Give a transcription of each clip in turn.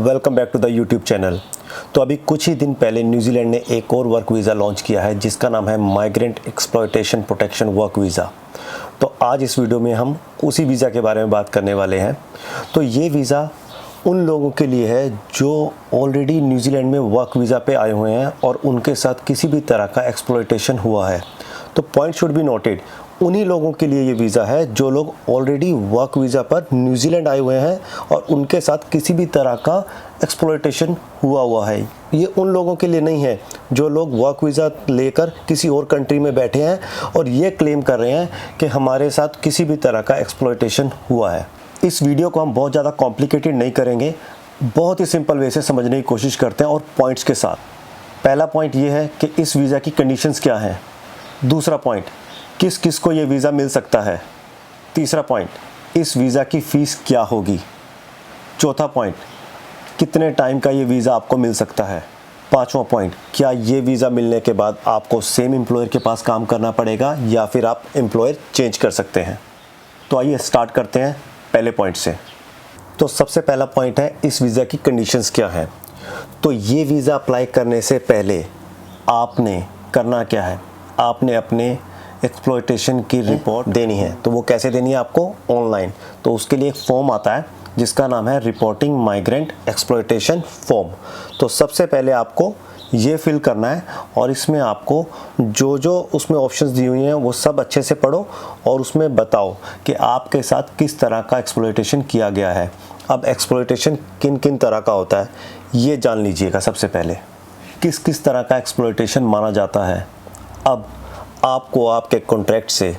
Welcome back to the YouTube channel. तो अभी कुछ ही दिन पहले न्यूजीलैंड ने एक और वर्क वीज़ा लॉन्च किया है जिसका नाम है migrant exploitation protection work visa. तो आज इस वीडियो में हम उसी वीज़ा के बारे में बात करने वाले हैं। तो ये वीज़ा उन लोगों के लिए है जो ऑलरेडी न्यूजीलैंड में वर्क वीज़ा पे आए हुए हैं और उनके साथ किसी भी तरह का एक्सप्लॉयटेशन हुआ है। तो पॉइंट शुड बी नोटेड, उन्हीं लोगों के लिए ये वीज़ा है जो लोग ऑलरेडी वर्क वीज़ा पर न्यूजीलैंड आए हुए हैं और उनके साथ किसी भी तरह का एक्सप्लॉयटेशन हुआ है। ये उन लोगों के लिए नहीं है जो लोग वर्क वीज़ा लेकर किसी और कंट्री में बैठे हैं और ये क्लेम कर रहे हैं कि हमारे साथ किसी भी तरह का एक्सप्लॉयटेशन हुआ है। इस वीडियो को हम बहुत ज़्यादा कॉम्प्लिकेटेड नहीं करेंगे, बहुत ही सिंपल वे से समझने की कोशिश करते हैं और पॉइंट्स के साथ। पहला पॉइंट ये है कि इस वीज़ा की कंडीशंस क्या हैं। दूसरा पॉइंट, किस किस को ये वीज़ा मिल सकता है। तीसरा पॉइंट, इस वीज़ा की फ़ीस क्या होगी। चौथा पॉइंट, कितने टाइम का ये वीज़ा आपको मिल सकता है। पांचवा पॉइंट, क्या ये वीज़ा मिलने के बाद आपको सेम एम्प्लॉयर के पास काम करना पड़ेगा या फिर आप एम्प्लॉयर चेंज कर सकते हैं। तो आइए स्टार्ट करते हैं पहले पॉइंट से। तो सबसे पहला पॉइंट है इस वीज़ा की कंडीशंस क्या हैं। तो ये वीज़ा अप्लाई करने से पहले आपने करना क्या है, आपने अपने एक्सप्लॉयटेशन की रिपोर्ट देनी है। तो वो कैसे देनी है आपको, ऑनलाइन। तो उसके लिए एक फॉर्म आता है जिसका नाम है रिपोर्टिंग माइग्रेंट एक्सप्लॉयटेशन फॉर्म। तो सबसे पहले आपको ये फिल करना है और इसमें आपको जो जो उसमें ऑप्शंस दी हुई हैं वो सब अच्छे से पढ़ो और उसमें बताओ कि आपके साथ किस तरह का एक्सप्लॉयटेशन किया गया है। अब एक्सप्लॉयटेशन किन किन तरह का होता है ये जान लीजिएगा। सबसे पहले किस किस तरह का एक्सप्लॉयटेशन माना जाता है। अब आपको आपके कॉन्ट्रैक्ट से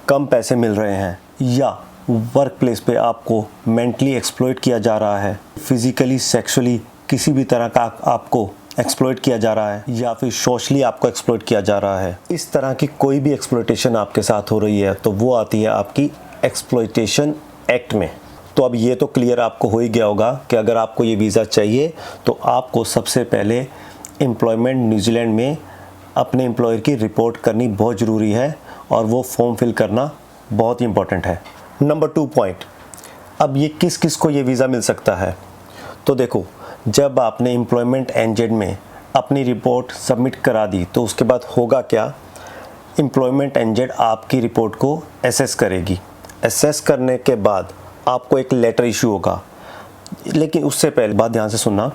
कम पैसे मिल रहे हैं या वर्क प्लेस पे आपको मेंटली एक्सप्लॉइट किया जा रहा है, फिज़िकली सेक्सुअली किसी भी तरह का आपको एक्सप्लॉइट किया जा रहा है या फिर सोशली आपको एक्सप्लॉइट किया जा रहा है, इस तरह की कोई भी एक्सप्लॉयटेशन आपके साथ हो रही है तो वो आती है आपकी एक्सप्लॉयटेशन एक्ट में। तो अब ये तो क्लियर आपको हो ही गया होगा कि अगर आपको ये वीज़ा चाहिए तो आपको सबसे पहले एम्प्लॉयमेंट न्यूजीलैंड में अपने एम्प्लॉयर की रिपोर्ट करनी बहुत ज़रूरी है और वो फॉर्म फिल करना बहुत ही इंपॉर्टेंट है। नंबर 2 पॉइंट, अब ये किस किस को ये वीज़ा मिल सकता है। तो देखो, जब आपने एम्प्लॉयमेंट एनजेड में अपनी रिपोर्ट सबमिट करा दी तो उसके बाद होगा क्या, एम्प्लॉयमेंट एनजेड आपकी रिपोर्ट को एसेस करेगी। एसेस करने के बाद आपको एक लेटर इशू होगा। लेकिन उससे पहले बात ध्यान से सुनना,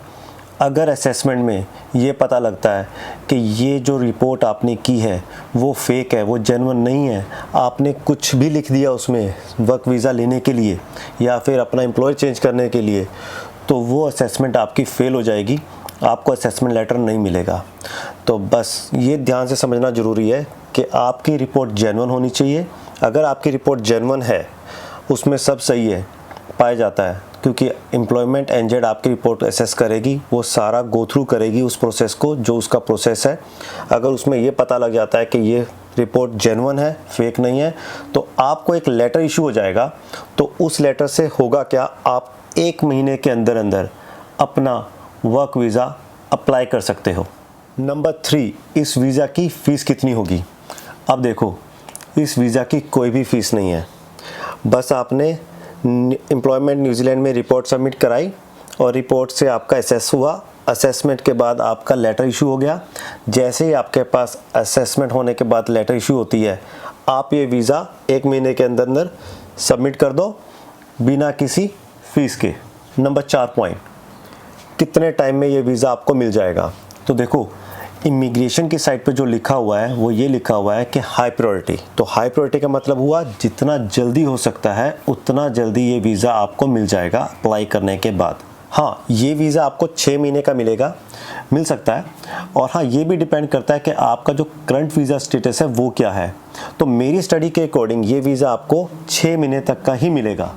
अगर असेसमेंट में ये पता लगता है कि ये जो रिपोर्ट आपने की है वो फेक है, वो जेन्युइन नहीं है, आपने कुछ भी लिख दिया उसमें वर्क वीज़ा लेने के लिए या फिर अपना एम्प्लॉयर चेंज करने के लिए, तो वो असेसमेंट आपकी फ़ेल हो जाएगी, आपको असेसमेंट लेटर नहीं मिलेगा। तो बस ये ध्यान से समझना ज़रूरी है कि आपकी रिपोर्ट जेन्युइन होनी चाहिए। अगर आपकी रिपोर्ट जेन्युइन है, उसमें सब सही है, पाया जाता है, क्योंकि एम्प्लॉयमेंट एनजेड आपकी रिपोर्ट एसेस करेगी, वो सारा गो थ्रू करेगी उस प्रोसेस को जो उसका प्रोसेस है। अगर उसमें ये पता लग जाता है कि ये रिपोर्ट जेन्युइन है, फेक नहीं है, तो आपको एक लेटर इशू हो जाएगा। तो उस लेटर से होगा क्या, आप 1 महीने के अंदर अंदर अपना वर्क वीज़ा अप्लाई कर सकते हो। नंबर 3, इस वीज़ा की फ़ीस कितनी होगी। अब देखो, इस वीज़ा की कोई भी फ़ीस नहीं है, बस आपने एम्प्लॉयमेंट न्यूजीलैंड में रिपोर्ट सबमिट कराई और रिपोर्ट से आपका असेस हुआ। असेसमेंट के बाद आपका लेटर इशू हो गया। जैसे ही आपके पास असेसमेंट होने के बाद लेटर इशू होती है, आप ये वीज़ा 1 महीने के अंदर अंदर सबमिट कर दो बिना किसी फ़ीस के। नंबर 4 पॉइंट, कितने टाइम में ये वीज़ा आपको मिल जाएगा। तो देखो, इमिग्रेशन की साइट पे जो लिखा हुआ है वो ये लिखा हुआ है कि हाई प्रायोरिटी। तो हाई प्रायोरिटी का मतलब हुआ जितना जल्दी हो सकता है उतना जल्दी ये वीज़ा आपको मिल जाएगा अप्लाई करने के बाद। हाँ, ये वीज़ा आपको 6 महीने का मिल सकता है। और हाँ, ये भी डिपेंड करता है कि आपका जो करंट वीज़ा स्टेटस है वो क्या है। तो मेरी स्टडी के अकॉर्डिंग ये वीज़ा आपको 6 महीने तक का ही मिलेगा।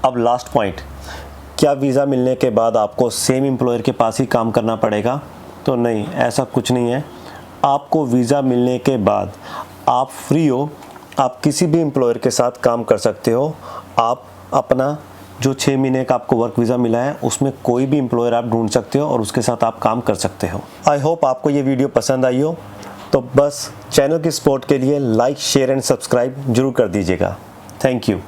अब लास्ट पॉइंट, क्या वीज़ा मिलने के बाद आपको सेम एम्प्लॉयर के पास ही काम करना पड़ेगा। तो नहीं, ऐसा कुछ नहीं है। आपको वीज़ा मिलने के बाद आप फ्री हो, आप किसी भी एम्प्लॉयर के साथ काम कर सकते हो। आप अपना जो 6 महीने का आपको वर्क वीज़ा मिला है उसमें कोई भी एम्प्लॉयर आप ढूंढ सकते हो और उसके साथ आप काम कर सकते हो। आई होप आपको ये वीडियो पसंद आई हो। तो बस चैनल की सपोर्ट के लिए लाइक, शेयर एंड सब्सक्राइब जरूर कर दीजिएगा। Thank you.